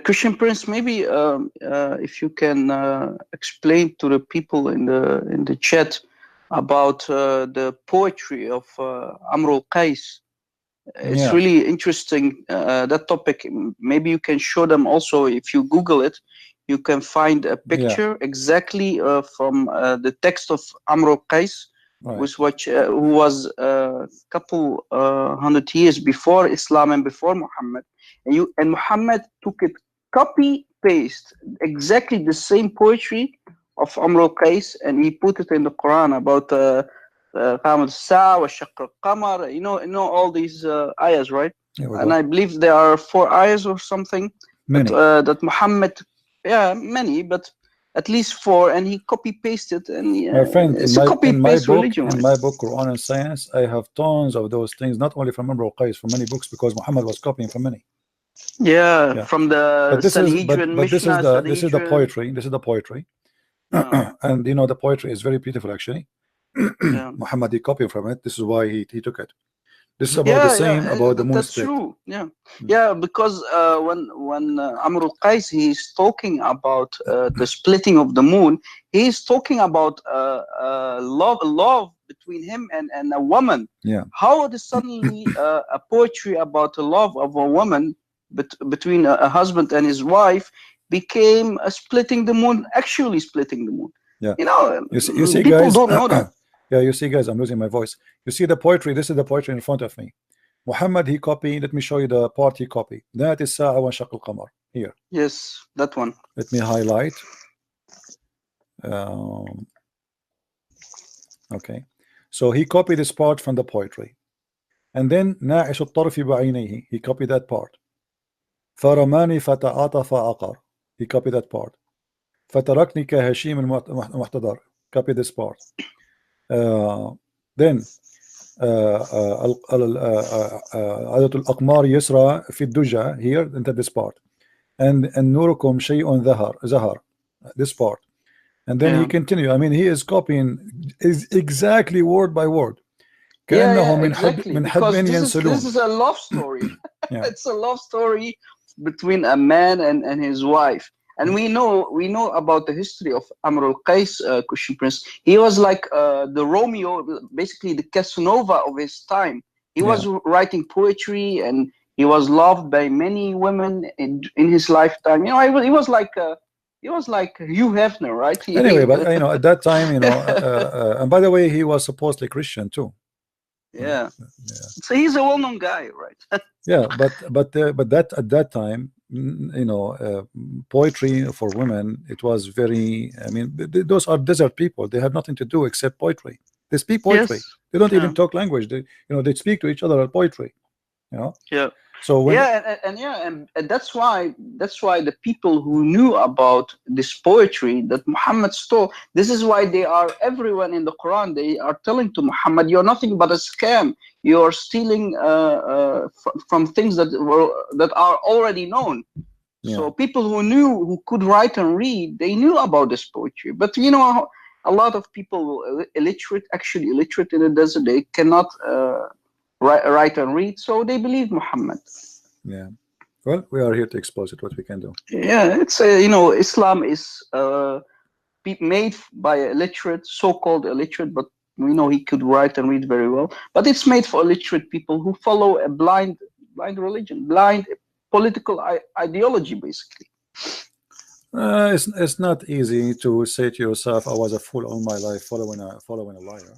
Christian Prince, maybe if you can explain to the people in the chat about the poetry of Amr al-Qais. It's really interesting, that topic. Maybe you can show them also. If you Google it, you can find a picture exactly from the text of Amr al-Qais, who was a couple hundred years before Islam and before Muhammad. And Muhammad took it, copy paste exactly the same poetry of Amr al-Qais, and he put it in the Quran about قامت الساعة والشق القمر. You know all these ayahs, right? And I believe there are 4 ayahs or something. Many. That Muhammad, many, but at least 4, and he copy pasted. And my friend, it's a copy paste religion. In my book Quran and Science, I have tons of those things, not only from Amr al-Qais, from many books, because Muhammad was copying from many. From the Sanhedrin, but this is the poetry. This is the poetry. And you know, the poetry is very beautiful, actually. Muhammad, he copied from it. This is why he took it. This is about the same about the moon split. That's true. Because when Amr al-Qais, he's talking about the splitting of the moon, he's talking about love between him and a woman. How is suddenly a poetry about the love of a woman between a husband and his wife became splitting the moon, actually splitting the moon? You know, you see people guys, don't know that. You see, guys, I'm losing my voice. You see the poetry. This is the poetry in front of me. Muhammad, he copied. Let me show you the part he copied. That is Sa'a wa Shaq al-Qamar. Here. Yes, that one. Let me highlight. Okay. So he copied this part from the poetry. And then ناعش الطرف بعينيه. He copied that part. فرماني فتعاطف عقر. He copied that part. فتركني كهشيم المحتضر. Copy this part. Then عدد الأقمار يسرى في الدجى. Here, into this part. And نوركم شيء زهر. This part. And then he continue. I mean, he is copying exactly word by word. Exactly. Because this is a love story. It's a love story between a man and his wife. And we know about the history of Amr al-Qais, Christian Prince. He was like the Romeo, basically the Casanova of his time. He was writing poetry, and he was loved by many women in his lifetime. You know, he was like Hugh Hefner, right? Anyway, but you know, at that time, you know, and by the way, he was supposedly Christian too. So he's a well-known guy, right? but that at that time, you know, poetry for women, it was very, I mean, those are desert people. They have nothing to do except poetry. They speak poetry. They don't even talk language. They, you know, they speak to each other at poetry, you know. So when, and that's why the people who knew about this poetry that Muhammad stole, this is why they are, everyone in the Quran, they are telling to Muhammad, you're nothing but a scam. You're stealing from things that are already known. So people who could write and read, they knew about this poetry. But you know, a lot of people illiterate in the desert, they cannot write and read, so they believe Muhammad. Well, we are here to expose it, what we can do. It's you know, Islam is made by illiterate, so-called illiterate, but we know he could write and read very well. But it's made for illiterate people who follow a blind religion, blind political ideology, basically. It's not easy to say to yourself, I was a fool all my life following a liar.